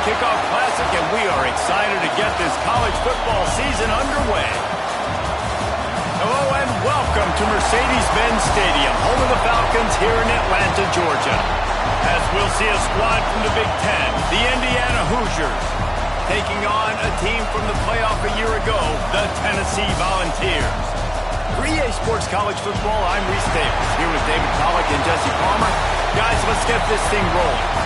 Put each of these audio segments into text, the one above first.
Kickoff Classic, and we are excited to get this college football season underway. Hello and welcome to Mercedes-Benz Stadium, home of the Falcons here in Atlanta, Georgia. As we'll see a squad from the Big Ten, the Indiana Hoosiers, taking on a team from the playoff a year ago, the Tennessee Volunteers. For EA Sports College Football, I'm Reese Davis, here with David Pollack and Jesse Palmer. Guys, let's get this thing rolling.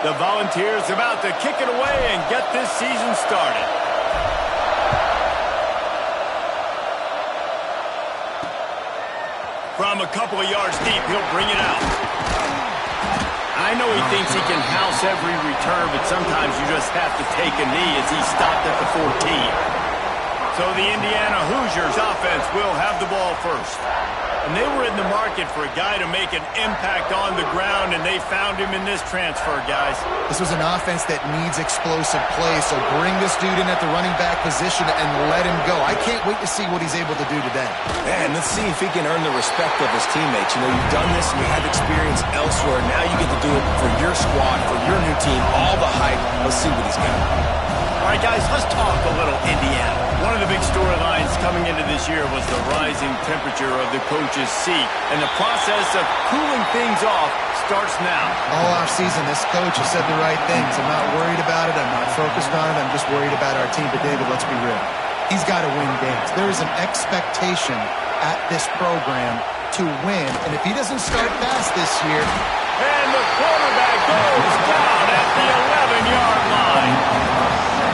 The Volunteers about to kick it away and get this season started. From a couple of yards deep, he'll bring it out. I know he thinks he can house every return, but sometimes you just have to take a knee as he stopped at the 14. So the Indiana Hoosiers offense will have the ball first. And they were in the market for a guy to make an impact on the ground, and they found him in this transfer, guys. This was an offense that needs explosive plays, so bring this dude in at the running back position and let him go. I can't wait to see what he's able to do today. Man, let's see if he can earn the respect of his teammates. You know, you've done this and you have experience elsewhere. Now you get to do it for your squad, for your new team, all the hype. Let's see what he's got. All right, guys, let's talk a little Indiana. One of the big storylines coming into this year was the rising temperature of the coach's seat, and the process of cooling things off starts now. All offseason, this coach has said the right things. I'm not worried about it. I'm not focused on it. I'm just worried about our team. But, David, let's be real. He's got to win games. There is an expectation at this program to win, and if he doesn't start fast this year... And the quarterback goes down at the 11-yard line.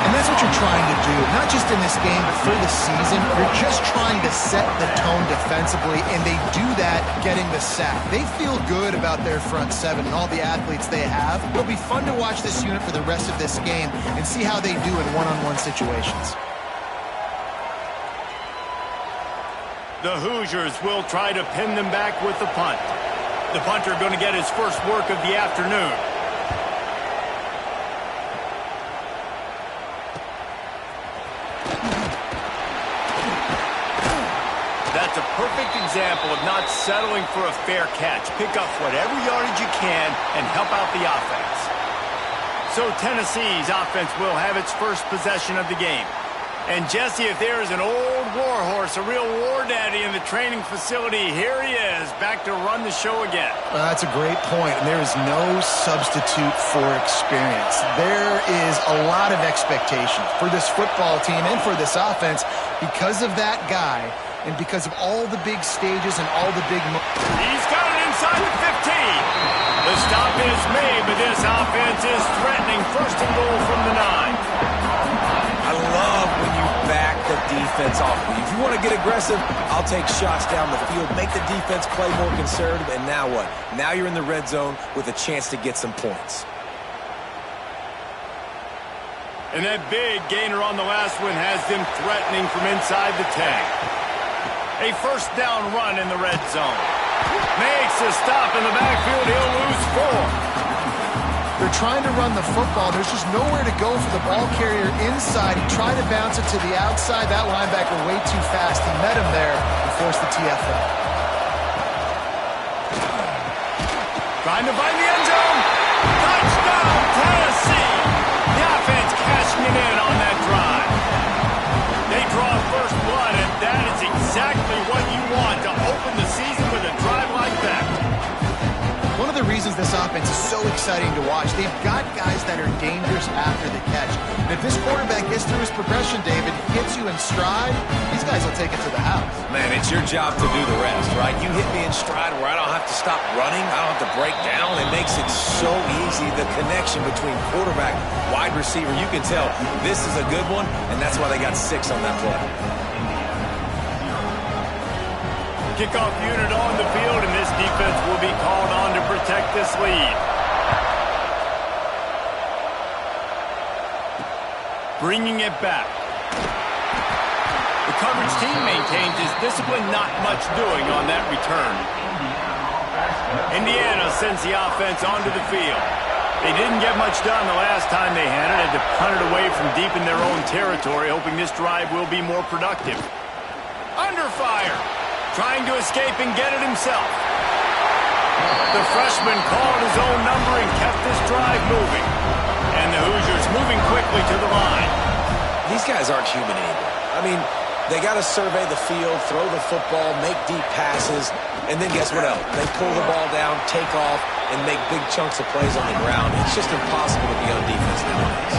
And that's what you're trying to do, not just in this game, but for the season. You're just trying to set the tone defensively, and they do that getting the sack. They feel good about their front seven and all the athletes they have. It'll be fun to watch this unit for the rest of this game and see how they do in one-on-one situations. The Hoosiers will try to pin them back with the punt. The punter going to get his first work of the afternoon. That's a perfect example of not settling for a fair catch. Pick up whatever yardage you can and help out the offense. So Tennessee's offense will have its first possession of the game. And Jesse, if there is an old war horse, a real war daddy in the training facility, here he is, back to run the show again. Well, that's a great point, and there is no substitute for experience. There is a lot of expectation for this football team and for this offense because of that guy and because of all the big stages and all the big... He's got it inside the 15. The stop is made, but this offense is threatening. First and goal from the 9. I love when you back the defense off. If you want to get aggressive, I'll take shots down the field, make the defense play more conservative, and now what? Now you're in the red zone with a chance to get some points. And that big gainer on the last one has them threatening from inside the 10. A first down run in the red zone. Makes a stop in the backfield. He'll lose 4. They're trying to run the football. There's just nowhere to go for the ball carrier inside. He tried to bounce it to the outside. That linebacker way too fast. He met him there and forced the TFL. Trying to find the end zone. Touchdown, Tennessee. The offense cashing it in on that drive. They draw first blood, and that is exactly what you want to open the season with a drive like that. One of the reasons this offense is so exciting to watch, they've got guys that are dangerous after the catch. And if this quarterback gets through his progression, David, hits you in stride, these guys will take it to the house. Man, it's your job to do the rest, right? You hit me in stride where I don't have to stop running. I don't have to break down. It makes it so easy, the connection between quarterback, wide receiver. You can tell this is a good one, and that's why they got 6 on that play. Kickoff unit on the field, and this defense will be called on to protect this lead. Bringing it back. The coverage team maintains his discipline, not much doing on that return. Indiana sends the offense onto the field. They didn't get much done the last time they had it. Had to punt it away from deep in their own territory, hoping this drive will be more productive. Under fire. Trying to escape and get it himself. The freshman called his own number and kept this drive moving. And the Hoosiers moving quickly to the line. These guys aren't human anymore. I mean, they got to survey the field, throw the football, make deep passes, and then guess what else? They pull the ball down, take off, and make big chunks of plays on the ground. It's just impossible to be on defense nowadays.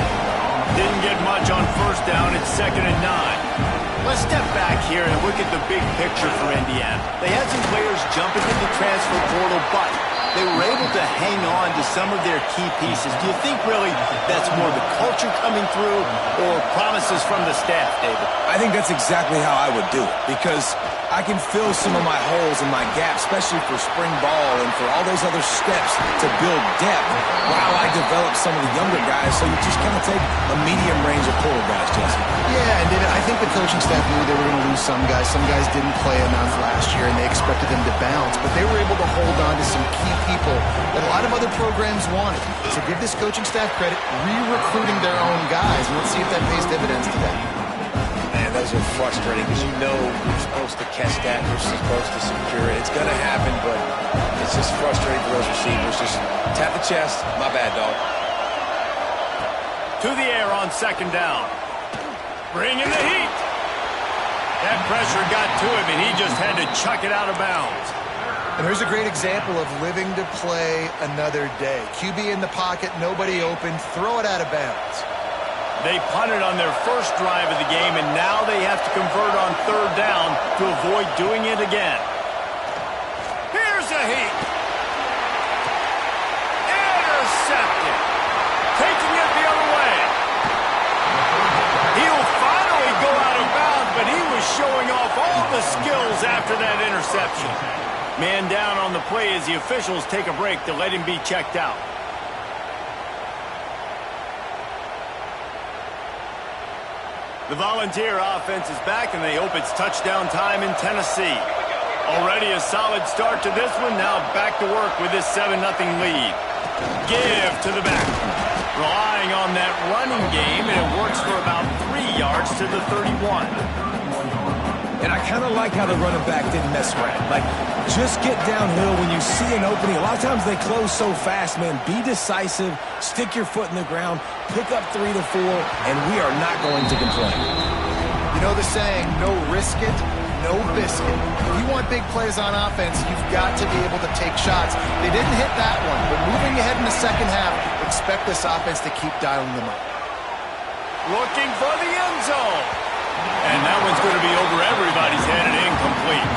Didn't get much on first down. It's 2nd and 9. Let's step back here and look at the big picture for Indiana. They had some players jumping into the transfer portal, but they were able to hang on to some of their key pieces. Do you think really that's more the culture coming through or promises from the staff, David? I think that's exactly how I would do it, because I can fill some of my holes and my gaps, especially for spring ball and for all those other steps to build depth while I develop some of the younger guys. So you just kind of take a medium range of portal guys, Jesse. Yeah, and David, I think the coaching staff knew they were going to lose some guys. Some guys didn't play enough last year, and they expected them to bounce. But they were able to hold on to some key people that a lot of other programs wanted. So give this coaching staff credit, re-recruiting their own guys. And let's see if that pays dividends today. Man, those are frustrating because you know you're supposed to catch that, you're supposed to secure it. It's going to happen, but it's just frustrating for those receivers. Just tap the chest. My bad, dog. To the air on 2nd down. Bring in the heat. That pressure got to him, and he just had to chuck it out of bounds. And here's a great example of living to play another day. QB in the pocket, nobody open, throw it out of bounds. They punted on their first drive of the game, and now they have to convert on 3rd down to avoid doing it again. Here's a heat. Intercepted. Taking it the other way. He'll finally go out of bounds, but he was showing off all the skills after that interception. Man down on the play as the officials take a break to let him be checked out. The Volunteer offense is back, and they hope it's touchdown time in Tennessee. Already a solid start to this one. Now back to work with this 7-0 lead. Give to the back. Relying on that running game, and it works for about 3 yards to the 31. And I kind of like how the running back didn't mess around. Like, just get downhill when you see an opening. A lot of times they close so fast, man. Be decisive, stick your foot in the ground, pick up 3 to 4, and we are not going to complain. You know the saying, no risk it, no biscuit. If you want big plays on offense, you've got to be able to take shots. They didn't hit that one, but moving ahead in the second half, expect this offense to keep dialing them up. Looking for the end zone. And that one's going to be over everybody's head and incomplete.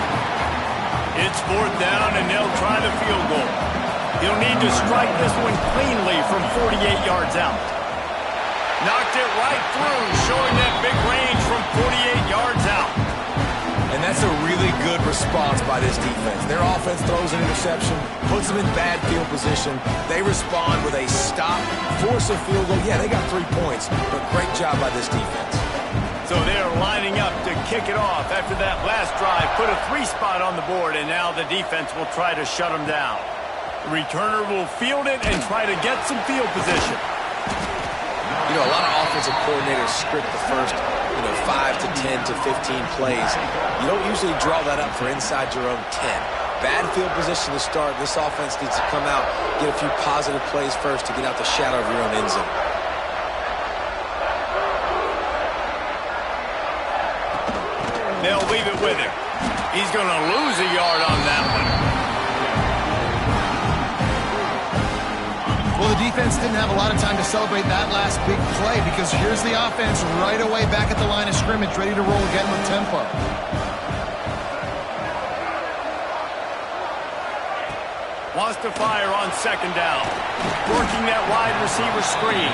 It's 4th down, and they'll try the field goal. He'll need to strike this one cleanly from 48 yards out. Knocked it right through, showing that big range from 48 yards out. And that's a really good response by this defense. Their offense throws an interception, puts them in bad field position. They respond with a stop, force a field goal. Yeah, they got 3 points, but great job by this defense. So they're lining up to kick it off after that last drive. Put a 3 spot on the board, and now the defense will try to shut them down. The returner will field it and try to get some field position. You know, a lot of offensive coordinators script the first, 5 to 10 to 15 plays. You don't usually draw that up for inside your own 10. Bad field position to start. This offense needs to come out, get a few positive plays first to get out the shadow of your own end zone. They'll leave it with him. He's going to lose a yard on that one. Well, the defense didn't have a lot of time to celebrate that last big play because here's the offense right away back at the line of scrimmage, ready to roll again with tempo. Wants to fire on 2nd down. Working that wide receiver screen.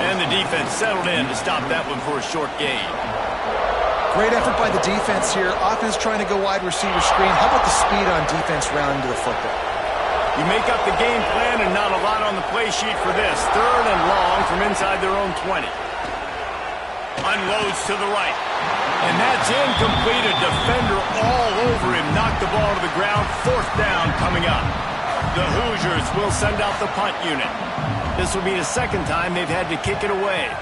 And the defense settled in to stop that one for a short gain. Great effort by the defense here. Offense trying to go wide receiver screen. How about the speed on defense rounding to the football? You make up the game plan and not a lot on the play sheet for this. 3rd and long from inside their own 20. Unloads to the right. And that's incomplete. A defender all over him. Knocked the ball to the ground. 4th down coming up. The Hoosiers will send out the punt unit. This will be the second time they've had to kick it away.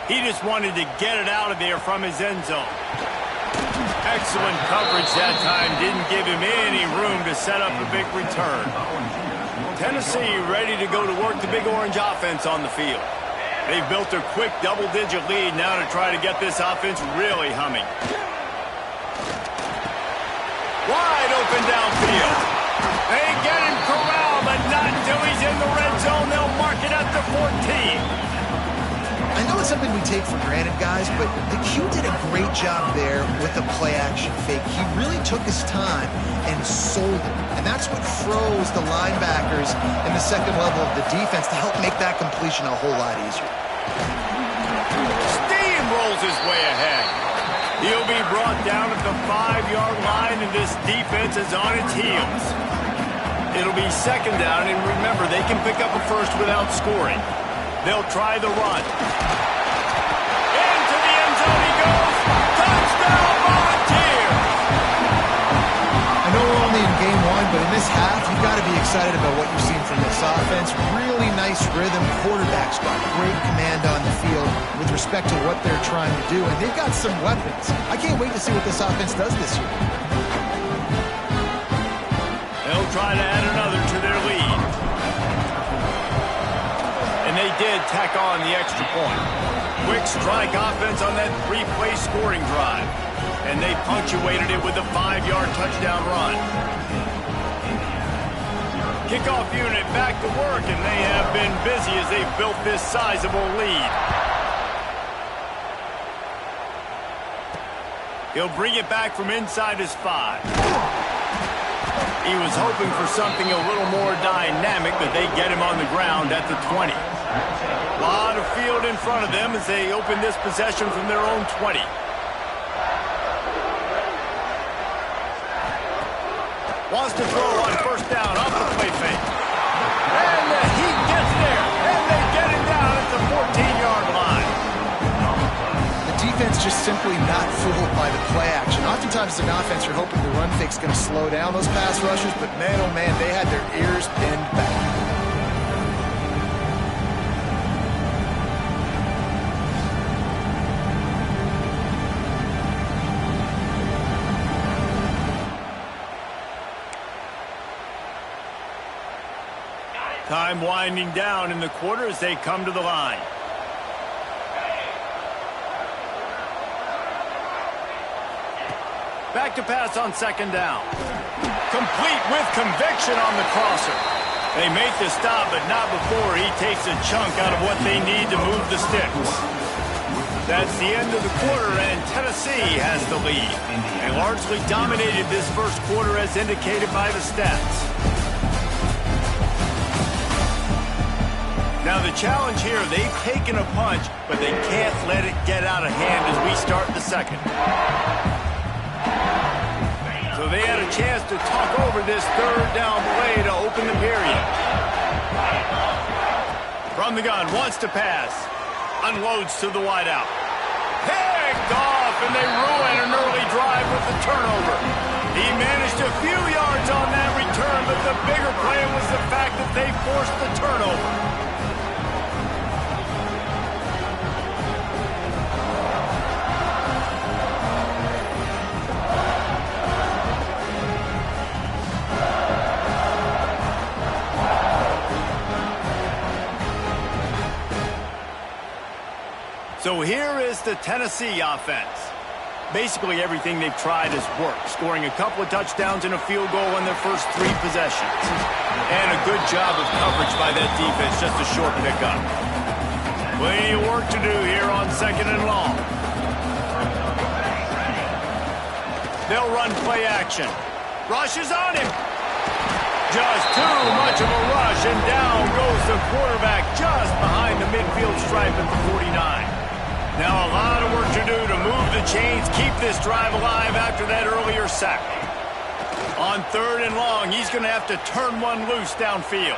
He just wanted to get it out of there from his end zone. Excellent coverage that time. Didn't give him any room to set up a big return. Tennessee ready to go to work the Big Orange offense on the field. They've built a quick double-digit lead now to try to get this offense really humming. Wide open downfield. They get him corralled, but not until he's in the red zone. They'll mark it at the 14. I know it's something we take for granted, guys, but the Q did a great job there with the play-action fake. He really took his time and sold it. And that's what froze the linebackers in the second level of the defense to help make that completion a whole lot easier. Steamrolls his way ahead. He'll be brought down at the 5-yard line, and this defense is on its heels. It'll be second down, and remember, they can pick up a first without scoring. They'll try the run. Into the end zone he goes. Touchdown, Volunteers! I know we're only in game one, but in this half, you've got to be excited about what you've seen from this offense. Really nice rhythm. Quarterback's got great command on the field with respect to what they're trying to do, and they've got some weapons. I can't wait to see what this offense does this year. They'll try to add another to their lead. And they did tack on the extra point. Quick strike offense on that 3-play scoring drive. And they punctuated it with a 5-yard touchdown run. Kickoff unit back to work, and they have been busy as they've built this sizable lead. He'll bring it back from inside his 5. He was hoping for something a little more dynamic, but they get him on the ground at the 20. A lot of field in front of them as they open this possession from their own 20. Wants to throw on first down off the play fake. And he gets there, and they get him down at the 14-yard line. The defense just simply not fooled by the play action. Oftentimes as an offense, you're hoping the run fake's going to slow down those pass rushers, but man, oh man, they had their ears pinned back. Time winding down in the quarter as they come to the line. Back to pass on second down. Complete with conviction on the crosser. They make the stop, but not before he takes a chunk out of what they need to move the sticks. That's the end of the quarter, and Tennessee has the lead. They largely dominated this first quarter as indicated by the stats. Now the challenge here, they've taken a punch, but they can't let it get out of hand as we start the second. So they had a chance to talk over this third down play to open the period. From the gun, wants to pass. Unloads to the wideout. Picked off, and they ruin an early drive with the turnover. He managed a few yards on that return, but the bigger play was the fact that they forced the turnover. So here is the Tennessee offense. Basically everything they've tried has worked, scoring a couple of touchdowns and a field goal on their first 3 possessions. And a good job of coverage by that defense, just a short pickup. Plenty of work to do here on second and long. They'll run play action. Rush is on him. Just too much of a rush, and down goes the quarterback just behind the midfield stripe at the 49. Now a lot of work to do to move the chains, keep this drive alive after that earlier sack. On third and long, he's going to have to turn one loose downfield.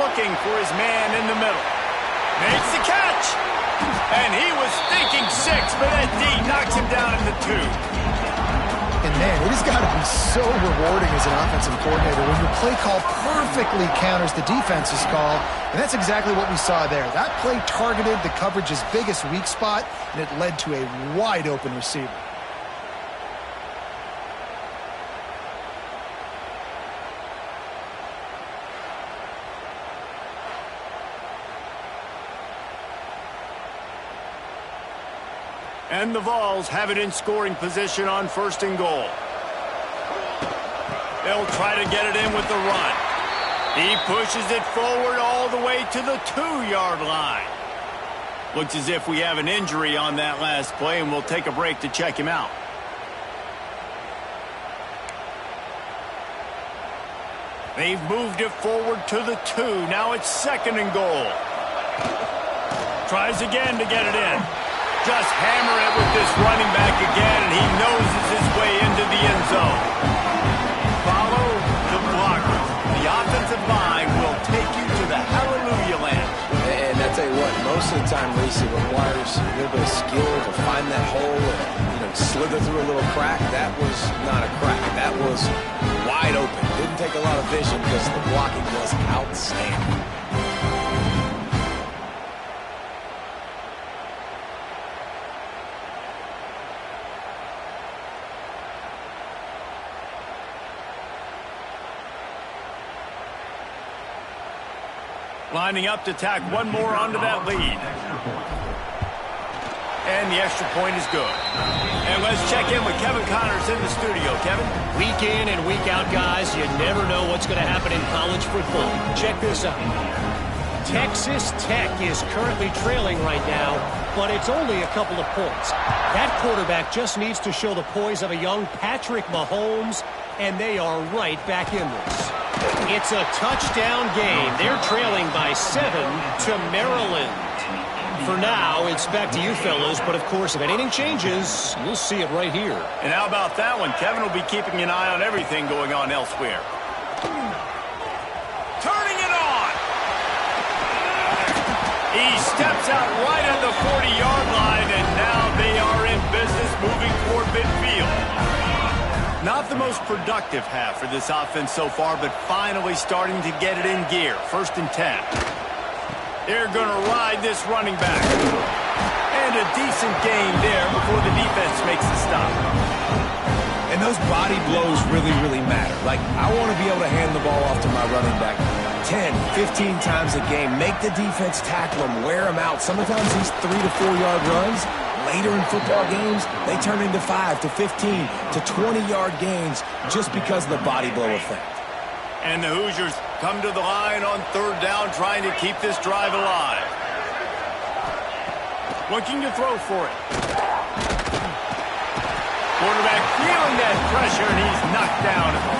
Looking for his man in the middle. Makes the catch. And he was thinking 6, but that D knocks him down at the 2. In Man, it has got to be so rewarding as an offensive coordinator when your play call perfectly counters the defense's call, and that's exactly what we saw there. That play targeted the coverage's biggest weak spot, and it led to a wide-open receiver. And the Vols have it in scoring position on 1st and goal. They'll try to get it in with the run. He pushes it forward all the way to the 2-yard line. Looks as if we have an injury on that last play, and we'll take a break to check him out. They've moved it forward to the 2. Now it's 2nd and goal. Tries again to get it in. Just hammer it with this running back again, and he noses his way into the end zone. Follow the blockers. The offensive line will take you to the hallelujah land. And I tell you what, most of the time, Reese, it requires a little bit of skill to find that hole and slither through a little crack. That was not a crack. That was wide open. Didn't take a lot of vision because the blocking was outstanding. Lining up to tack one more onto that lead. And the extra point is good. And let's check in with Kevin Connors in the studio. Kevin? Week in and week out, guys, you never know what's going to happen in college football. Check this out. Texas Tech is currently trailing right now, but it's only a couple of points. That quarterback just needs to show the poise of a young Patrick Mahomes, and they are right back in this. It's a touchdown game. They're trailing by 7 to Maryland. For now, it's back to you fellas, but of course, if anything changes, we'll see it right here. And how about that one? Kevin will be keeping an eye on everything going on elsewhere. Turning it on! He steps out right at the 40-yard line, and now they are in business moving toward midfield. Not the most productive half for this offense so far, but finally starting to get it in gear. 1st and 10. They're going to ride this running back. And a decent gain there before the defense makes the stop. And those body blows really, really matter. Like, I want to be able to hand the ball off to my running back 10, 15 times a game. Make the defense tackle him, wear him out. Sometimes these 3 to 4 yard runs, later in football games, they turn into 5 to 15 to 20-yard gains just because of the body blow effect. And the Hoosiers come to the line on 3rd down, trying to keep this drive alive. Looking to throw for it. Quarterback feeling that pressure, and he's knocked down at the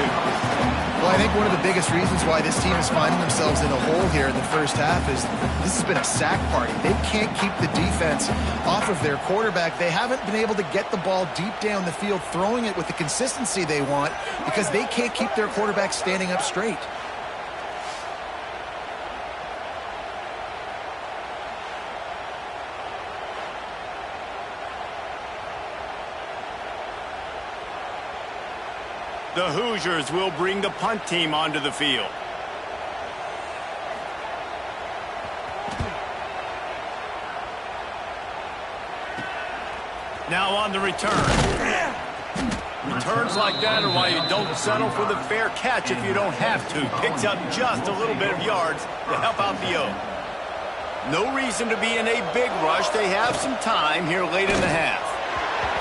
42. Well, I think one of the biggest reasons why this team is finding themselves in a hole here in the first half is this has been a sack party. They can't keep the defense off of their quarterback. They haven't been able to get the ball deep down the field, throwing it with the consistency they want because they can't keep their quarterback standing up straight. The Hoosiers will bring the punt team onto the field. Now on the return. Returns like that are why you don't settle for the fair catch if you don't have to. Picks up just a little bit of yards to help out the O. No reason to be in a big rush. They have some time here late in the half.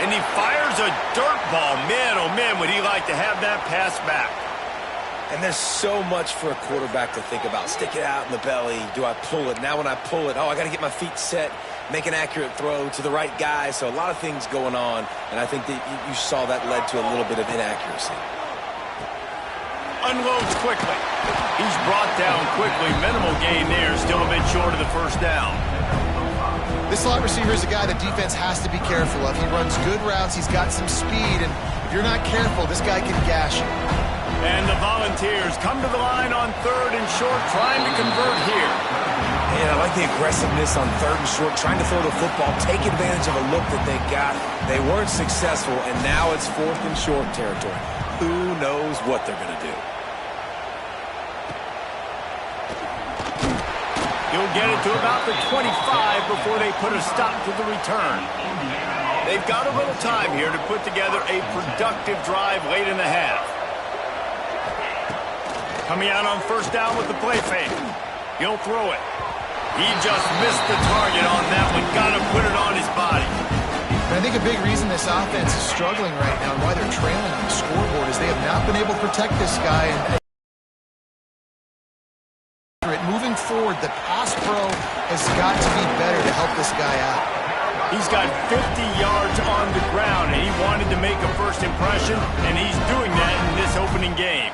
And he fires a dirt ball. Man, oh man, would he like to have that pass back. And there's so much for a quarterback to think about. Stick it out in the belly. Do I pull it? Now when I pull it, I got to get my feet set, make an accurate throw to the right guy. So a lot of things going on, and I think that you saw that led to a little bit of inaccuracy. Unloads quickly. He's brought down quickly. Minimal gain there, still a bit short of the 1st down. This slot receiver is a guy the defense has to be careful of. He runs good routes. He's got some speed, and if you're not careful, this guy can gash you. And the Volunteers come to the line on 3rd and short, trying to convert here. Yeah, I like the aggressiveness on 3rd and short, trying to throw the football, take advantage of a look that they got. They weren't successful, and now it's 4th and short territory. Who knows what they're going to do? He'll get it to about the 25 before they put a stop to the return. They've got a little time here to put together a productive drive late in the half. Coming out on 1st down with the play fake. He'll throw it. He just missed the target on that one. Got to put it on his body. And I think a big reason this offense is struggling right now and why they're trailing on the scoreboard is they have not been able to protect this guy. And moving forward, the pass pro has got to be better to help this guy out. He's got 50 yards on the ground, and he wanted to make a first impression, and he's doing that in this opening game.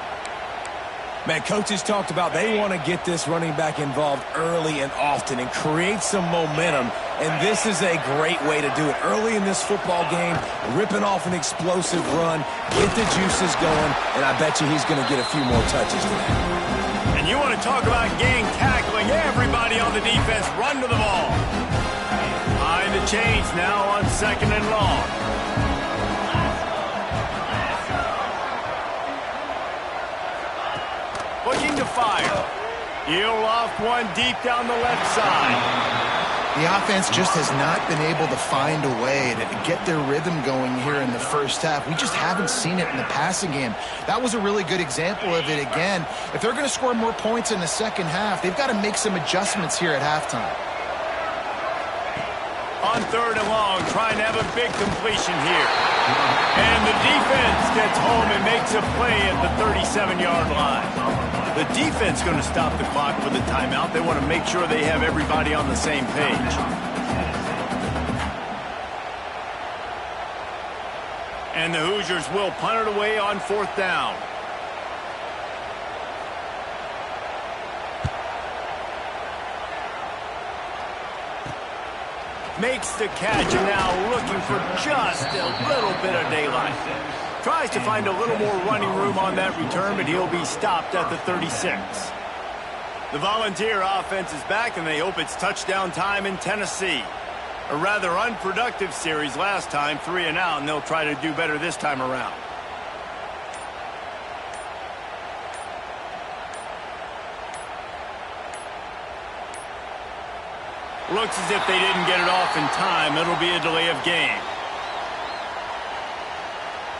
Man, coaches talked about they want to get this running back involved early and often and create some momentum, and this is a great way to do it. Early in this football game, ripping off an explosive run, get the juices going, and I bet you he's going to get a few more touches today. And you want to talk about gang tackling, everybody on the defense run to the ball. Behind the chains now on 2nd and long. Looking to fire. He'll off one deep down the left side. The offense just has not been able to find a way to get their rhythm going here in the 1st half. We just haven't seen it in the passing game. That was a really good example of it again. If they're going to score more points in the 2nd half, they've got to make some adjustments here at halftime. On 3rd and long, trying to have a big completion here. And the defense gets home and makes a play at the 37-yard line. The defense going to stop the clock with a timeout. They want to make sure they have everybody on the same page. And the Hoosiers will punt it away on 4th down. Makes the catch, and now looking for just a little bit of daylight. Tries to find a little more running room on that return, but he'll be stopped at the 36. The Volunteer offense is back, and they hope it's touchdown time in Tennessee. A rather unproductive series last time, 3 and out, and they'll try to do better this time around. Looks as if they didn't get it off in time. It'll be a delay of game.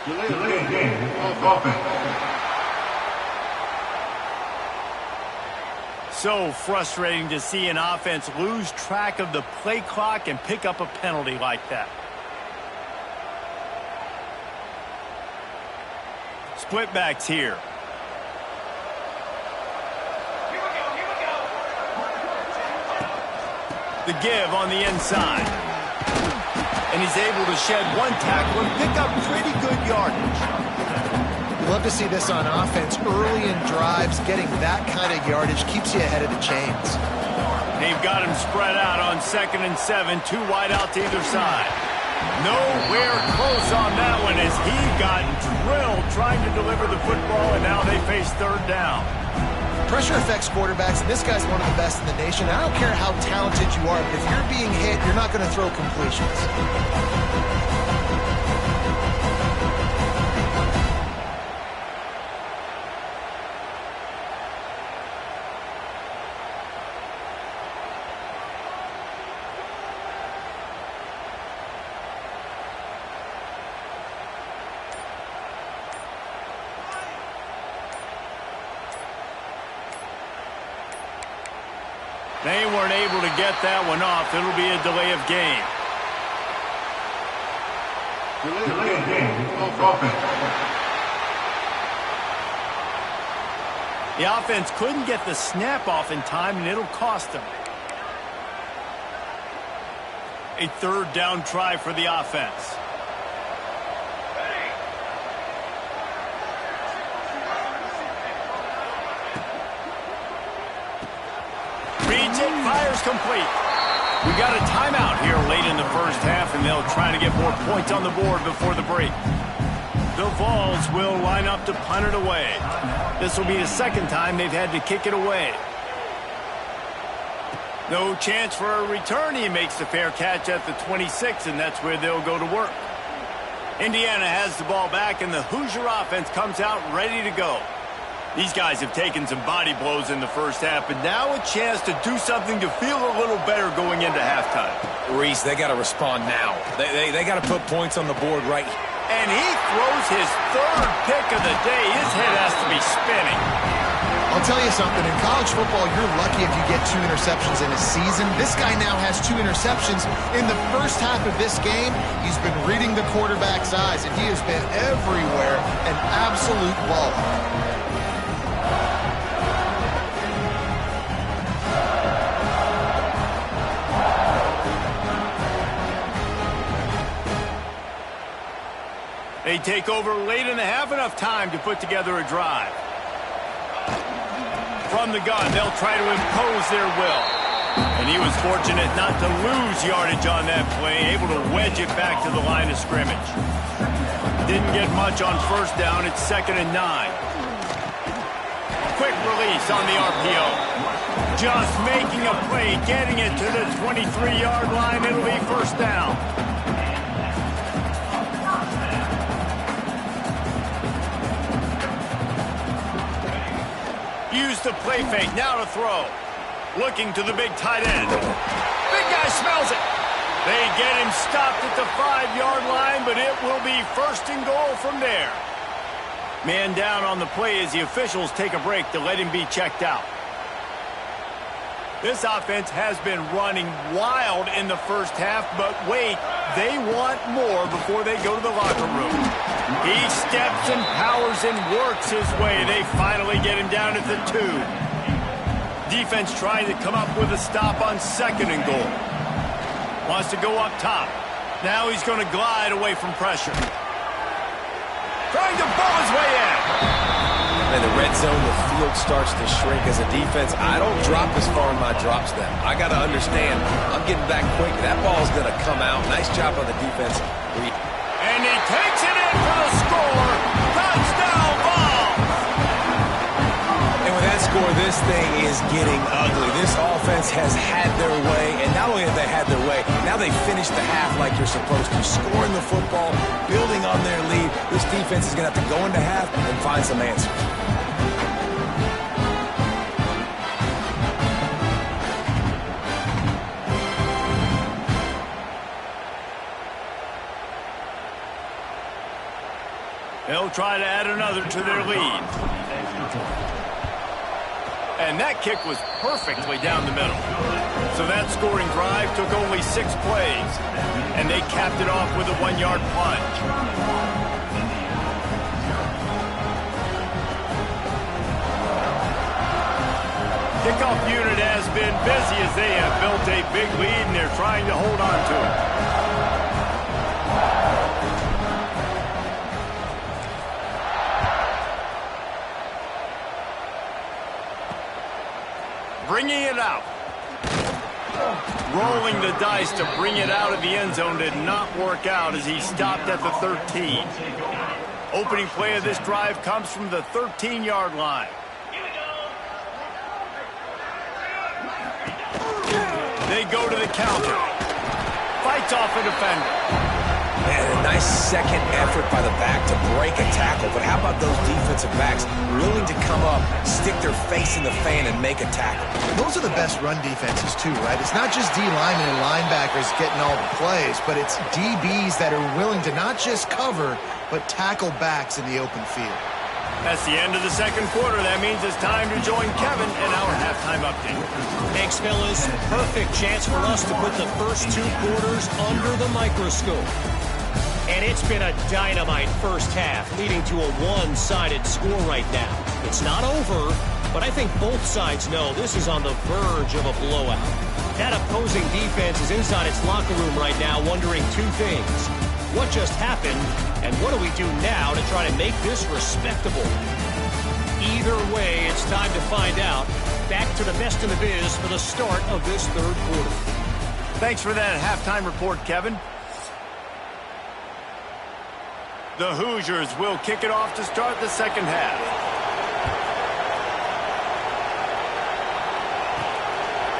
Delay of game. Offense. So frustrating to see an offense lose track of the play clock and pick up a penalty like that. Split backs here. The give on the inside. And he's able to shed one tackle and pick up pretty good yardage. You love to see this on offense. Early in drives, getting that kind of yardage keeps you ahead of the chains. They've got him spread out on 2nd and 7, 2 wide out to either side. Nowhere close on that one as he got drilled trying to deliver the football, and now they face 3rd down. Pressure affects quarterbacks, and this guy's one of the best in the nation. I don't care how talented you are, but if you're being hit, you're not going to throw completions. They weren't able to get that one off. It'll be a delay of game. Delay of game. Offense. The offense couldn't get the snap off in time, and it'll cost them. A 3rd down try for the offense. Reads it, fires complete. We got a timeout here late in the 1st half, and they'll try to get more points on the board before the break. The Vols will line up to punt it away. This will be the 2nd time they've had to kick it away. No chance for a return. He makes the fair catch at the 26, and that's where they'll go to work. Indiana has the ball back, and the Hoosier offense comes out ready to go. These guys have taken some body blows in the first half, but now a chance to do something to feel a little better going into halftime. Reese, they got to respond now. They got to put points on the board right. And he throws his third pick of the day. His head has to be spinning. I'll tell you something. In college football, you're lucky if you get 2 interceptions in a season. This guy now has 2 interceptions in the first half of this game. He's been reading the quarterback's eyes, and he has been everywhere, an absolute baller. They take over late in the half, enough time to put together a drive. From the gun, they'll try to impose their will. And he was fortunate not to lose yardage on that play, able to wedge it back to the line of scrimmage. Didn't get much on first down. It's 2nd and 9. Quick release on the RPO. Just making a play, getting it to the 23-yard line. It'll be first down. Use the play fake, now to throw. Looking to the big tight end. Big guy smells it. They get him stopped at the 5-yard line, but it will be 1st and goal from there. Man down on the play as the officials take a break to let him be checked out. This offense has been running wild in the first half, but wait, they want more before they go to the locker room. He steps and powers and works his way. They finally get him down at the 2. Defense trying to come up with a stop on 2nd and goal. Wants to go up top. Now he's going to glide away from pressure. Trying to ball his way in. In the red zone, the field starts to shrink as a defense. I don't drop as far in my drop step. I got to understand, I'm getting back quick. That ball's going to come out. Nice job on the defense. And he takes it in for the score. Touchdown ball. And with that score, this thing is getting ugly. This offense has had their way, and not only have they had their way, now they finished the half like you're supposed to, scoring the football, building on their lead. This defense is going to have to go into half and find some answers. They'll try to add another to their lead. And that kick was perfectly down the middle. So that scoring drive took only 6 plays. And they capped it off with a 1-yard plunge. Kickoff unit has been busy as they have built a big lead and they're trying to hold on to it. Bringing it out. Rolling the dice to bring it out of the end zone did not work out as he stopped at the 13. Opening play of this drive comes from the 13-yard line. They go to the counter. Fights off a defender. Man, a nice second effort by the back to break a tackle. But how about those defensive backs willing to come up, stick their face in the fan, and make a tackle? Those are the best run defenses, too, right? It's not just D linemen and linebackers getting all the plays, but it's DBs that are willing to not just cover, but tackle backs in the open field. That's the end of the second quarter. That means it's time to join Kevin in our halftime update. Thanks, fellas. Perfect chance for us to put the first 2 quarters under the microscope. And it's been a dynamite first half, leading to a one-sided score right now. It's not over, but I think both sides know this is on the verge of a blowout. That opposing defense is inside its locker room right now wondering 2 things. What just happened, and what do we do now to try to make this respectable? Either way, it's time to find out. Back to the best in the biz for the start of this third quarter. Thanks for that halftime report, Kevin. The Hoosiers will kick it off to start the second half.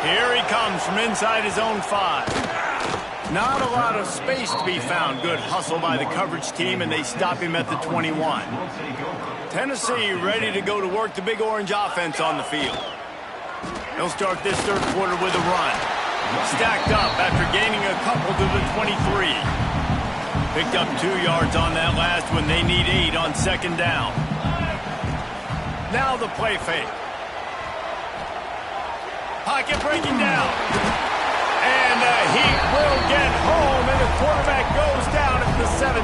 Here he comes from inside his own 5. Not a lot of space to be found. Good hustle by the coverage team, and they stop him at the 21. Tennessee ready to go to work the Big Orange offense on the field. They'll start this third quarter with a run. Stacked up after gaining a couple to the 23. Picked up 2 yards on that last one. They need 8 on second down. Now the play fake. Pocket breaking down. And he will get home, and the quarterback goes down at the 17.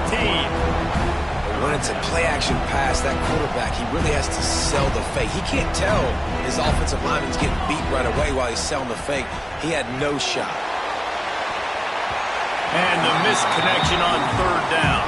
When it's a play-action pass, that quarterback, he really has to sell the fake. He can't tell his offensive lineman's getting beat right away while he's selling the fake. He had no shot. And the missed connection on third down.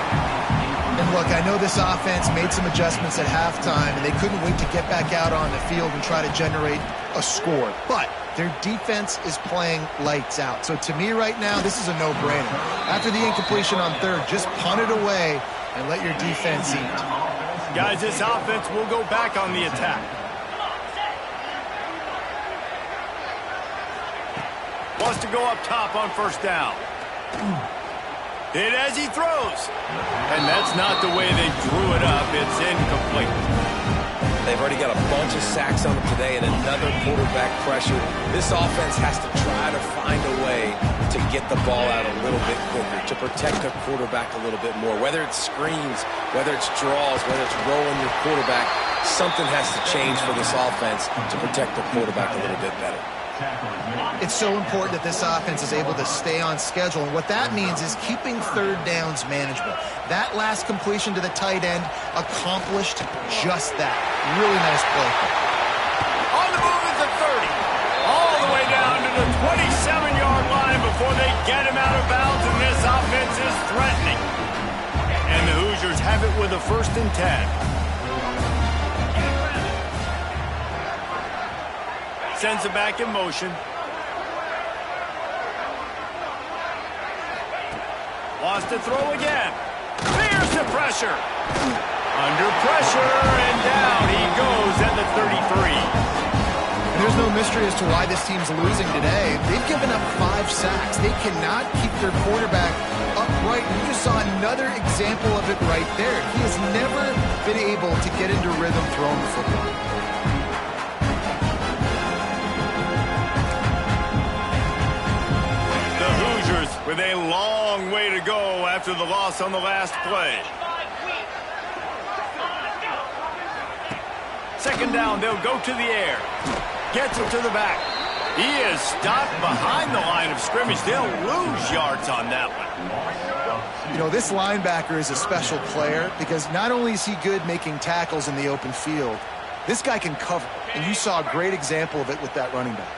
And look, I know this offense made some adjustments at halftime, and they couldn't wait to get back out on the field and try to generate a score. But their defense is playing lights out. So to me right now, this is a no-brainer. After the incompletion on third, just punt it away and let your defense eat. Guys, this offense will go back on the attack. Wants to go up top on first down. Hit as he throws. And that's not the way they drew it up. It's incomplete. They've already got a bunch of sacks on them today and another quarterback pressure. This offense has to try to find a way to get the ball out a little bit quicker, to protect their quarterback a little bit more. Whether it's screens, whether it's draws, whether it's rolling your quarterback, something has to change for this offense to protect the quarterback a little bit better. It's so important that this offense is able to stay on schedule, and what that means is keeping third downs manageable. That last completion to the tight end accomplished just that. Really nice play. On the move at the 30. All the way down to the 27-yard line before they get him out of bounds, and this offense is threatening. And the Hoosiers have it with a 1st and 10. Sends it back in motion. Wants to throw again. Fears the pressure. Under pressure, and down he goes at the 33. And there's no mystery as to why this team's losing today. They've given up 5 sacks. They cannot keep their quarterback upright. You just saw another example of it right there. He has never been able to get into rhythm throwing the football. With a long way to go after the loss on the last play. Second down, they'll go to the air. Gets it to the back. He is stopped behind the line of scrimmage. They'll lose yards on that one. You know, this linebacker is a special player because not only is he good making tackles in the open field, this guy can cover. And you saw a great example of it with that running back.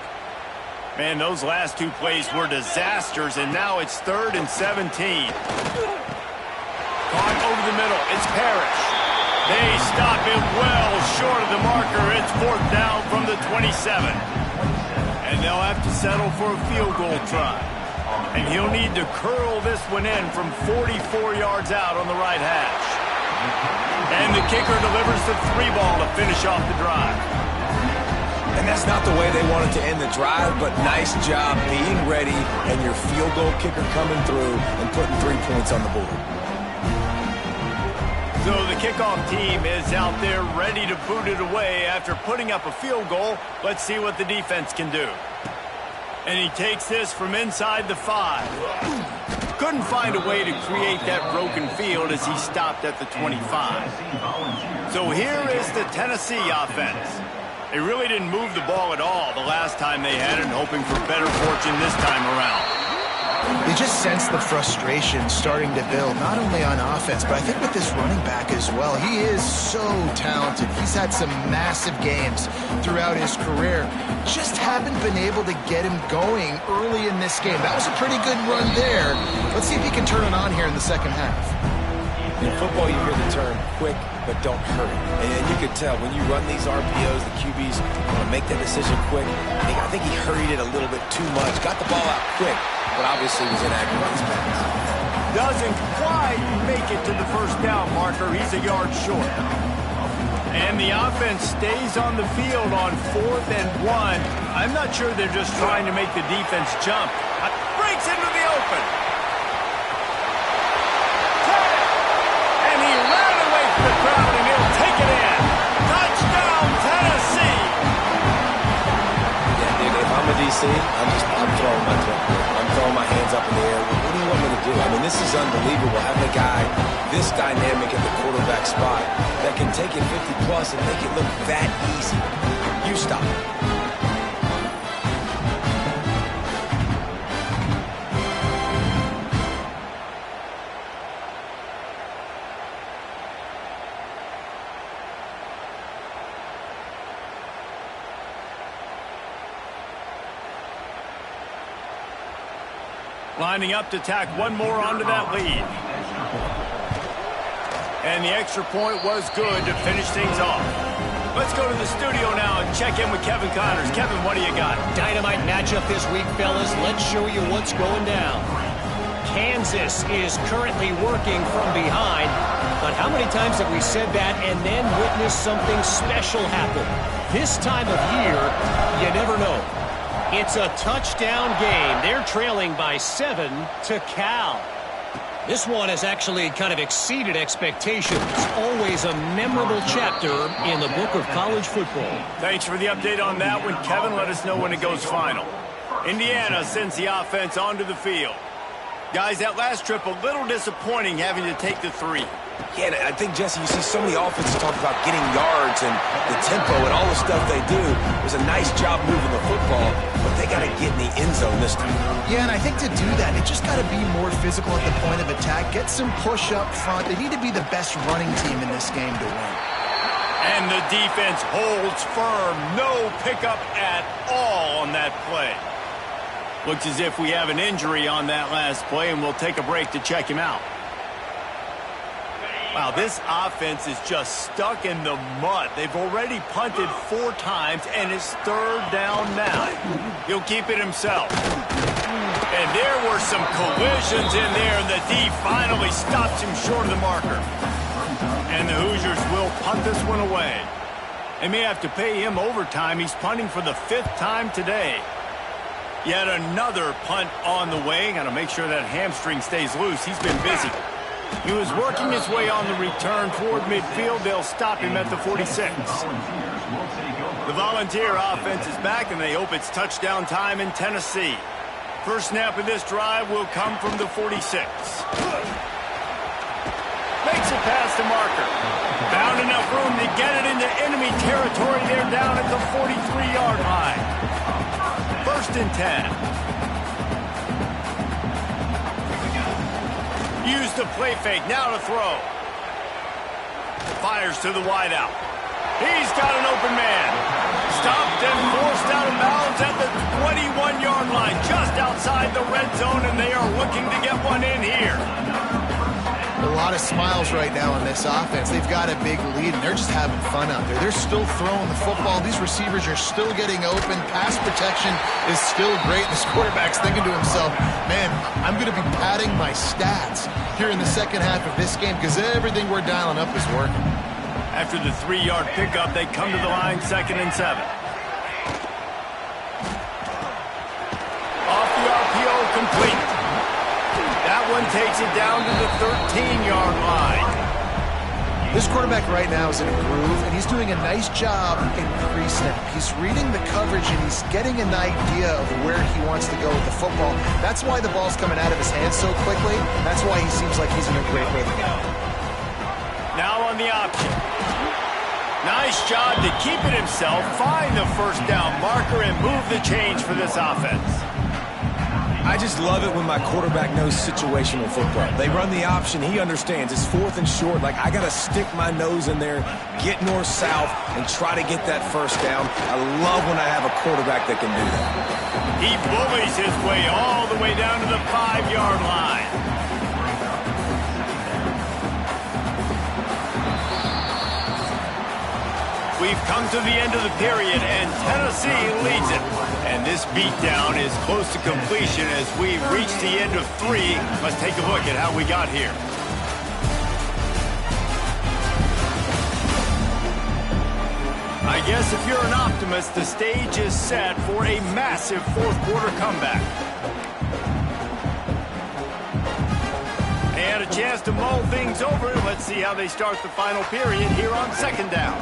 Man, those last 2 plays were disasters, and now it's 3rd and 17. Caught over the middle. It's Parrish. They stop him well short of the marker. It's 4th down from the 27. And they'll have to settle for a field goal try. And he'll need to curl this one in from 44 yards out on the right hash. And the kicker delivers the 3 ball to finish off the drive. And that's not the way they wanted to end the drive, but nice job being ready and your field goal kicker coming through and putting 3 points on the board. So the kickoff team is out there ready to boot it away after putting up a field goal. Let's see what the defense can do. And he takes this from inside the 5. Couldn't find a way to create that broken field as he stopped at the 25. So here is the Tennessee offense. They really didn't move the ball at all the last time they had it, hoping for better fortune this time around. You just sense the frustration starting to build, not only on offense, but I think with this running back as well. He is so talented. He's had some massive games throughout his career. Just haven't been able to get him going early in this game. That was a pretty good run there. Let's see if he can turn it on here in the second half. In football, you hear the term quick, but don't hurry. And you can tell when you run these RPOs, the QBs want to make that decision quick. I think he hurried it a little bit too much. Got the ball out quick, but obviously was inaccurate on his pass. Doesn't quite make it to the 1st down marker. He's a yard short. And the offense stays on the field on 4th and 1. I'm not sure they're just trying to make the defense jump. Breaks into the open. And he led away from the crowd, and he'll take it in. Touchdown, Tennessee. Yeah, dude, if I'm a DC, I'm throwing my hands up in the air. What do you want me to do? I mean, this is unbelievable. Having a guy this dynamic at the quarterback spot that can take it 50-plus and make it look that easy. You stop it. Lining up to tack one more onto that lead. And the extra point was good to finish things off. Let's go to the studio now and check in with Kevin Connors. Kevin, what do you got? Dynamite matchup this week, fellas. Let's show you what's going down. Kansas is currently working from behind. But how many times have we said that and then witnessed something special happen? This time of year, you never know. It's a touchdown game. They're trailing by 7 to Cal. This one has actually kind of exceeded expectations. Always a memorable chapter in the book of college football. Thanks for the update on that one, Kevin. Let us know when it goes final. Indiana sends the offense onto the field. Guys, that last trip a little disappointing having to take the 3. Yeah, and I think, Jesse, you see so many offenses talk about getting yards and the tempo and all the stuff they do. It was a nice job moving the football, but they got to get in the end zone this time. Yeah, and I think to do that, it just got to be more physical at the point of attack. Get some push up front. They need to be the best running team in this game to win. And the defense holds firm. No pickup at all on that play. Looks as if we have an injury on that last play, and we'll take a break to check him out. Wow, this offense is just stuck in the mud. They've already punted 4 times, and it's 3rd down now. He'll keep it himself. And there were some collisions in there, and the D finally stops him short of the marker. And the Hoosiers will punt this one away. They may have to pay him overtime. He's punting for the 5th time today. Yet another punt on the way. Got to make sure that hamstring stays loose. He's been busy. He was working his way on the return toward midfield. They'll stop him at the 46. The Volunteer offense is back, and they hope it's touchdown time in Tennessee. First snap of this drive will come from the 46. Makes it past the marker. Found enough room to get it into enemy territory. They're down at the 43-yard line. 1st and 10. Use the play fake, now to throw. Fires to the wideout. He's got an open man. Stopped and forced out of bounds at the 21-yard line, just outside the red zone, and they are looking to get one in here. A lot of smiles right now on this offense. They've got a big lead, and they're just having fun out there. They're still throwing the football. These receivers are still getting open. Pass protection is still great. This quarterback's thinking to himself, man, I'm going to be padding my stats here in the second half of this game because everything we're dialing up is working. After the 3-yard pickup, they come to the line, 2nd and 7. Off the RPO, complete. That one takes it down to the 13-yard line. This quarterback right now is in a groove, and he's doing a nice job in pre-snap. He's reading the coverage, and he's getting an idea of where he wants to go with the football. That's why the ball's coming out of his hands so quickly. That's why he seems like he's in a great rhythm. Now on the option. Nice job to keep it himself, find the 1st down marker, and move the change for this offense. I just love it when my quarterback knows situational football. They run the option. He understands. It's 4th and short. Like, I got to stick my nose in there, get north-south, and try to get that 1st down. I love when I have a quarterback that can do that. He bullies his way all the way down to the 5-yard line. We've come to the end of the period, and Tennessee leads it. And this beatdown is close to completion as we reach the end of 3. Let's take a look at how we got here. I guess if you're an optimist, the stage is set for a massive fourth-quarter comeback. They had a chance to mull things over. Let's see how they start the final period here on second down.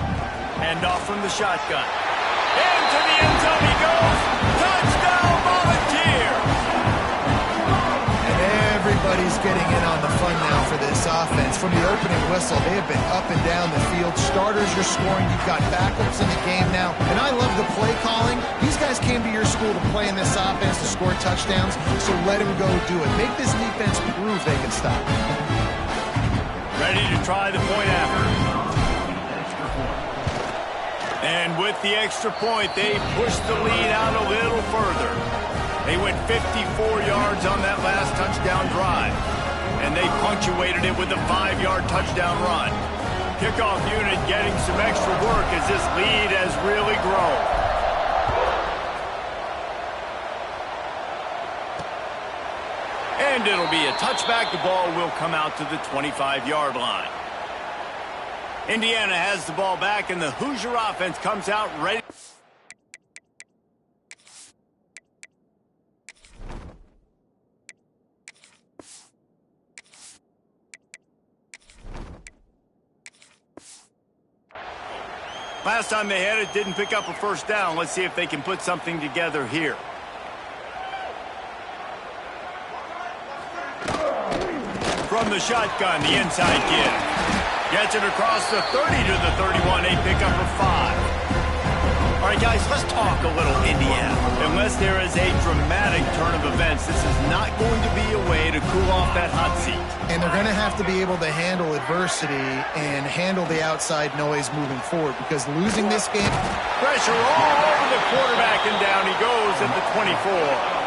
Hand off from the shotgun. Into the end zone he goes. Touchdown, Volunteers! And everybody's getting in on the fun now for this offense. From the opening whistle, they have been up and down the field. Starters are scoring. You've got backups in the game now. And I love the play calling. These guys came to your school to play in this offense to score touchdowns, so let them go do it. Make this defense prove they can stop. Ready to try the point after. And with the extra point, they pushed the lead out a little further. They went 54 yards on that last touchdown drive. And they punctuated it with a 5-yard touchdown run. Kickoff unit getting some extra work as this lead has really grown. And it'll be a touchback. The ball will come out to the 25-yard line. Indiana has the ball back, and the Hoosier offense comes out ready. Last time they had it, didn't pick up a first down. Let's see if they can put something together here. From the shotgun, the inside give. Gets it across the 30 to the 31. They pick up a 5. All right, guys, let's talk a little Indiana. Unless there is a dramatic turn of events, this is not going to be a way to cool off that hot seat. And they're going to have to be able to handle adversity and handle the outside noise moving forward, because losing this game... Pressure all over the quarterback, and down he goes at the 24.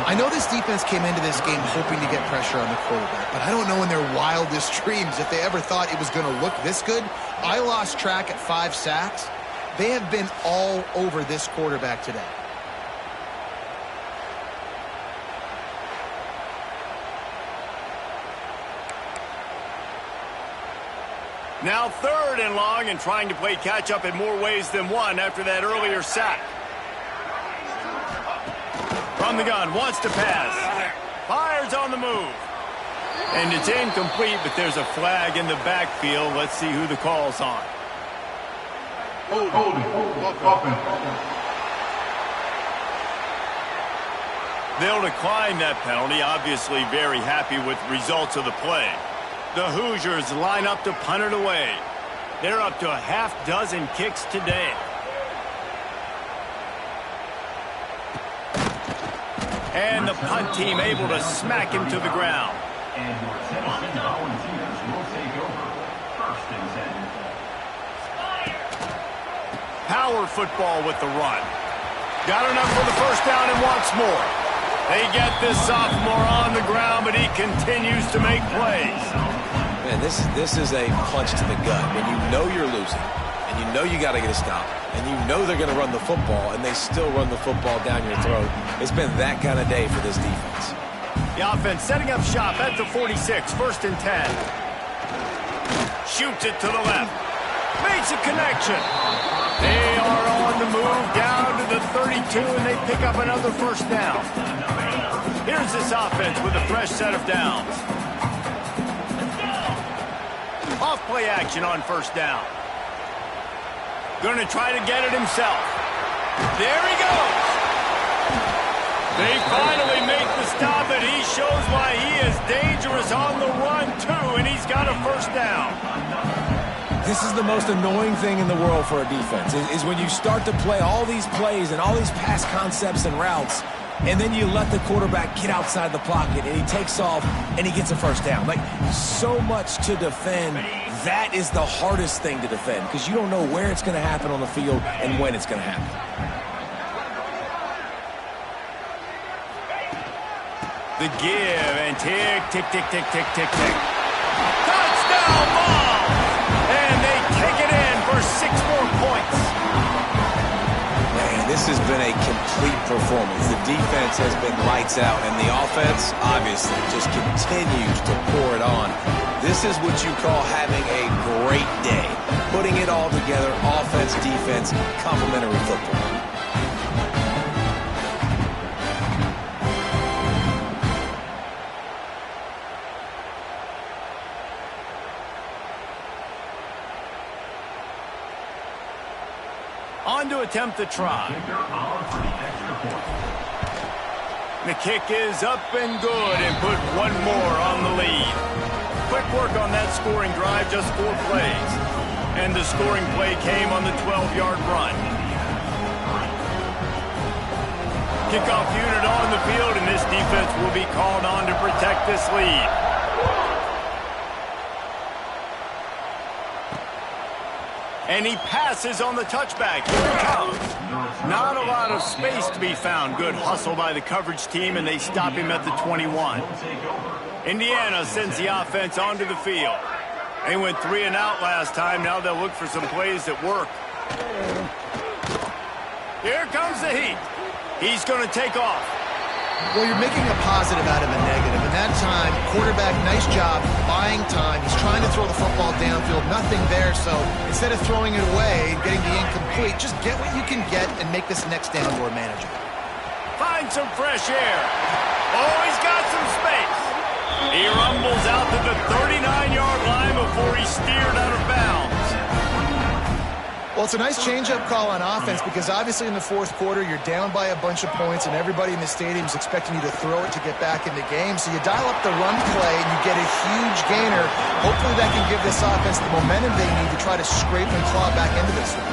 I know this defense came into this game hoping to get pressure on the quarterback, but I don't know in their wildest dreams if they ever thought it was going to look this good. I lost track at 5 sacks. They have been all over this quarterback today. Now 3rd and long, and trying to play catch-up in more ways than one after that earlier sack. From the gun, wants to pass. Fires on the move. And it's incomplete, but there's a flag in the backfield. Let's see who the call's on. Holding. Offense. They'll decline that penalty, obviously very happy with results of the play. The Hoosiers line up to punt it away. They're up to a half-dozen kicks today. And the punt team able to smack him to the ground. And your Tennessee Volunteers will take over. 1st and 10. Power football with the run. Got enough for the first down and wants more. They get this sophomore on the ground, but he continues to make plays. Man, this is a punch to the gut. When you know you're losing, and you know you got to get a stop, and you know they're going to run the football, and they still run the football down your throat. It's been that kind of day for this defense. The offense setting up shop at the 46, 1st and 10. Shoots it to the left. Makes a connection. They are on the move down to the 32, and they pick up another first down. Here's this offense with a fresh set of downs. Off play action on first down. Going to try to get it himself. There he goes. They finally make the stop, and he shows why he is dangerous on the run, too, and he's got a first down. This is the most annoying thing in the world for a defense, is when you start to play all these plays and all these pass concepts and routes, and then you let the quarterback get outside the pocket, and he takes off, and he gets a first down. Like, so much to defend. That is the hardest thing to defend, because you don't know where it's going to happen on the field and when it's going to happen. The give, and tick, tick, tick, tick, tick, tick, tick. Touchdown ball! And they take it in for 6 more points. Man, this has been a complete performance. The defense has been lights out, and the offense, obviously, just continues to pour it on. This is what you call having a great day. Putting it all together, offense, defense, complementary football. On to attempt the try. The kick is up and good and put one more on the lead. Quick work on that scoring drive, just 4 plays. And the scoring play came on the 12-yard run. Kickoff unit on the field, and this defense will be called on to protect this lead. And he passes on the touchback. Here he comes. Not a lot of space to be found. Good hustle by the coverage team, and they stop him at the 21. Indiana sends the offense onto the field. They went 3 and out last time. Now they'll look for some plays that work. Here comes the heat. He's going to take off. Well, you're making a positive out of a negative. And that time, quarterback, nice job buying time. He's trying to throw the football downfield. Nothing there, so instead of throwing it away and getting the incomplete, just get what you can get and make this next down more manageable. Find some fresh air. Oh, he's got some space. He rumbles out to the 39-yard line before he's steered out of bounds. Well, it's a nice change-up call on offense because obviously in the fourth quarter, you're down by a bunch of points and everybody in the stadium is expecting you to throw it to get back in the game. So you dial up the run play and you get a huge gainer. Hopefully that can give this offense the momentum they need to try to scrape and claw back into this one.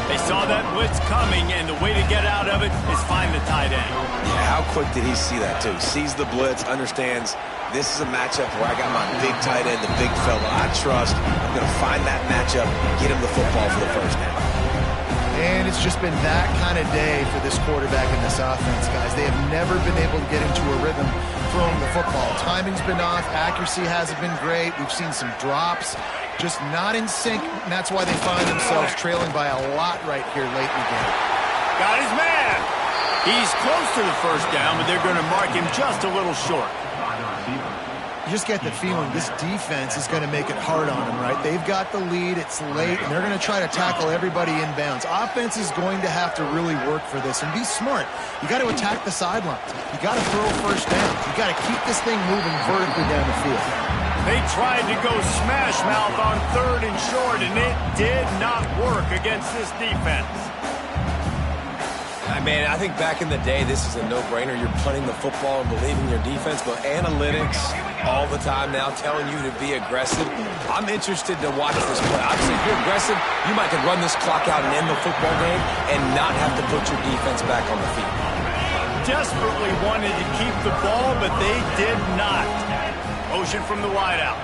They saw that blitz coming, and the way to get out of it is find the tight end. Yeah, how quick did he see that, too? Sees the blitz, understands this is a matchup where I got my big tight end, the big fella I trust. I'm going to find that matchup, get him the football for the first down. And it's just been that kind of day for this quarterback and this offense, guys. They have never been able to get into a rhythm throwing the football. Timing's been off. Accuracy hasn't been great. We've seen some drops. Just not in sync, and that's why they find themselves trailing by a lot right here late in the game. Got his man. He's close to the first down, but they're going to mark him just a little short. You just get the feeling this defense is going to make it hard on them, right? They've got the lead, it's late, and they're going to try to tackle everybody inbounds. Offense is going to have to really work for this and be smart. You got to attack the sidelines. You got to throw first downs. You got to keep this thing moving vertically down the field. They tried to go smash mouth on 3rd and short, and it did not work against this defense. Man, I think back in the day, this is a no-brainer. You're punting the football and believing your defense, but analytics all the time now telling you to be aggressive. I'm interested to watch this play. Obviously, if you're aggressive, you might could run this clock out and end the football game and not have to put your defense back on the field. Desperately wanted to keep the ball, but they did not. Motion from the wideout.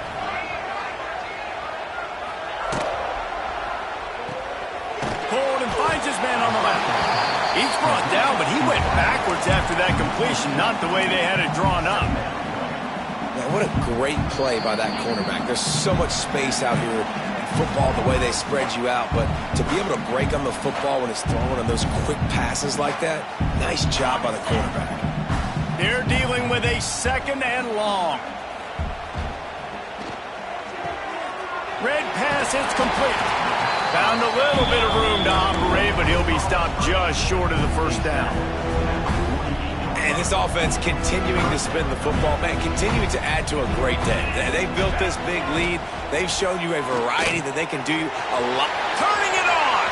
Pulled and finds his man on the left. He's brought down, but he went backwards after that completion, not the way they had it drawn up. Man, what a great play by that cornerback. There's so much space out here in football, the way they spread you out, but to be able to break on the football when it's thrown on those quick passes like that, nice job by the cornerback. They're dealing with a 2nd and long. Red pass, it's complete. Found a little bit of room to operate, but he'll be stopped just short of the first down. And this offense continuing to spin the football, man, continuing to add to a great day. They built this big lead. They've shown you a variety that they can do a lot. Turning it on!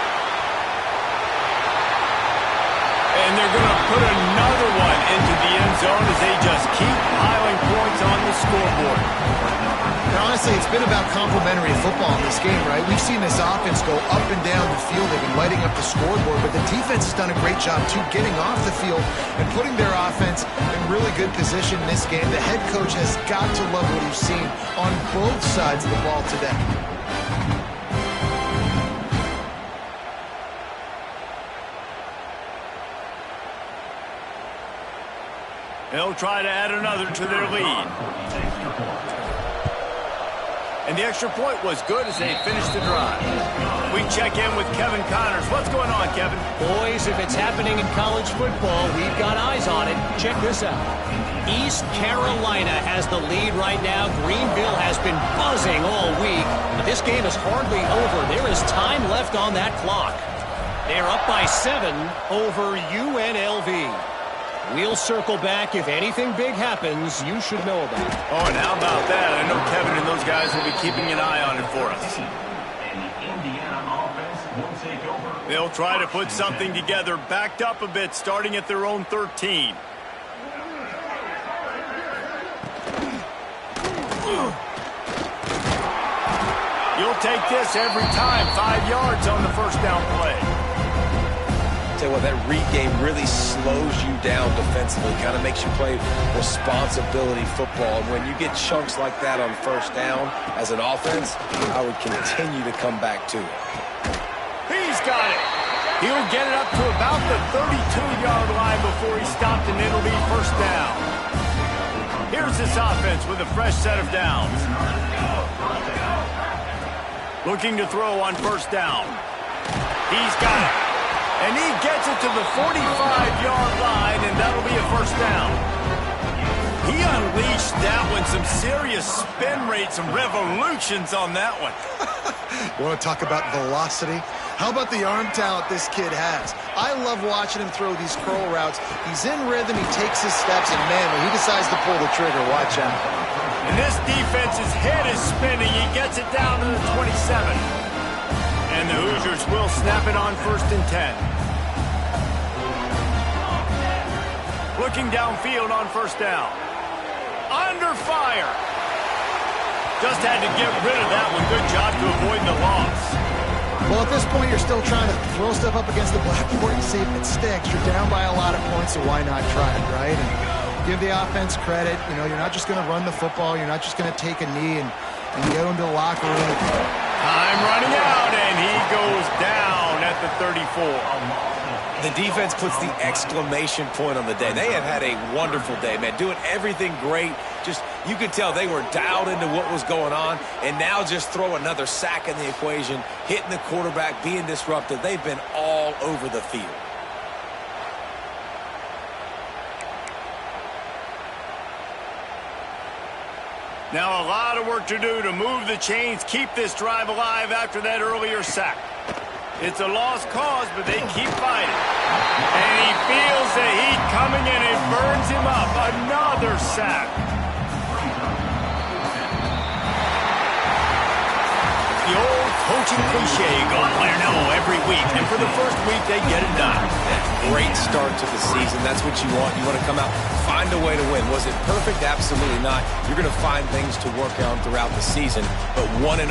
And they're going to put another one into the end zone as they just keep piling points on the scoreboard. And honestly, it's been about complementary football in this game, right? We've seen this offense go up and down the field. They've been lighting up the scoreboard, but the defense has done a great job, too, getting off the field and putting their offense in really good position in this game. The head coach has got to love what he's seen on both sides of the ball today. They'll try to add another to their lead. And the extra point was good as they finished the drive. We check in with Kevin Connors. What's going on, Kevin? Boys, if it's happening in college football, we've got eyes on it. Check this out. East Carolina has the lead right now. Greenville has been buzzing all week. But this game is hardly over. There is time left on that clock. They're up by 7 over UNLV. We'll circle back. If anything big happens, you should know about it. Oh, and how about that? I know Kevin and those guys will be keeping an eye on it for us. And the Indiana offense will take over. They'll try to put something together, backed up a bit, starting at their own 13. You'll take this every time. 5 yards on the first down play. Tell you what, that read game really slows you down defensively, kind of makes you play responsibility football. And when you get chunks like that on first down as an offense, I would continue to come back to it. He's got it. He'll get it up to about the 32-yard line before he stopped, and it'll be first down. Here's this offense with a fresh set of downs. Looking to throw on first down. He's got it. And he gets it to the 45-yard line, and that'll be a first down. He unleashed that one. Some serious spin rates, some revolutions on that one. You want to talk about velocity? How about the arm talent this kid has? I love watching him throw these curl routes. He's in rhythm, he takes his steps, and man, when he decides to pull the trigger, watch out. And this defense's head is spinning. He gets it down to the 27. And the Hoosiers will snap it on 1st and 10. Looking downfield on first down. Under fire. Just had to get rid of that one. Good job to avoid the loss. Well, at this point, you're still trying to throw stuff up against the blackboard and see if it sticks. You're down by a lot of points, so why not try it, right? And give the offense credit. You know, you're not just going to run the football. You're not just going to take a knee and go into the locker room. Time running out, and he goes down at the 34. The defense puts the exclamation point on the day. They have had a wonderful day, man, doing everything great. Just, you could tell they were dialed into what was going on, and now just throw another sack in the equation, hitting the quarterback, being disruptive. They've been all over the field. Now a lot of work to do to move the chains, keep this drive alive after that earlier sack. It's a lost cause, but they keep fighting. And he feels the heat coming in and burns him up. Another sack. The old coaching cliche, go player no every week. And for the first week, they get it done. Great start to the season. That's what you want. You want to come out, find a way to win. Was it perfect? Absolutely not. You're going to find things to work on throughout the season. But 1-0,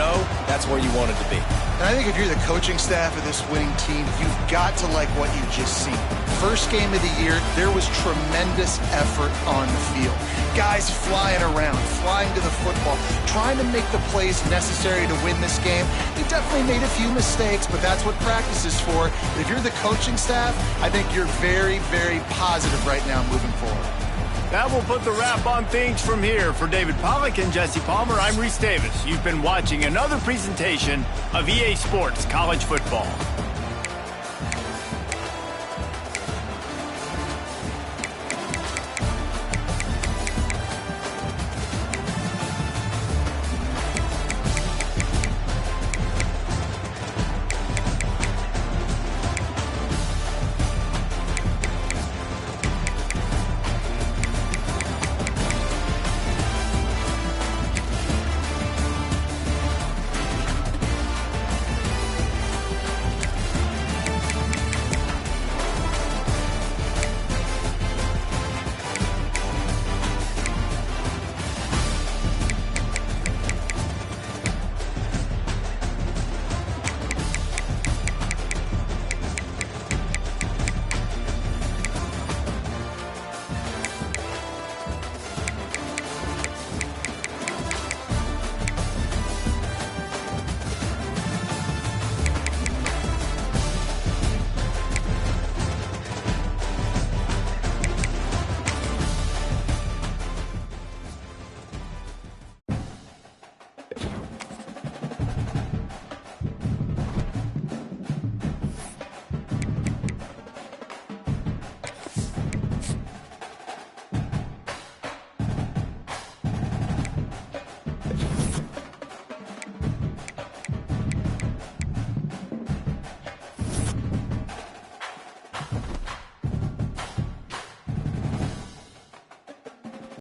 that's where you want it to be. And I think if you're the coaching staff of this winning team, you've got to like what you've just seen. First game of the year, there was tremendous effort on the field. Guys flying around, flying to the football, trying to make the plays necessary to win this game. They definitely made a few mistakes, but that's what practice is for. If you're the coaching staff, I think you're very, very positive right now moving forward. That will put the wrap on things from here. For David Pollack and Jesse Palmer, I'm Reese Davis. You've been watching another presentation of EA Sports College Football.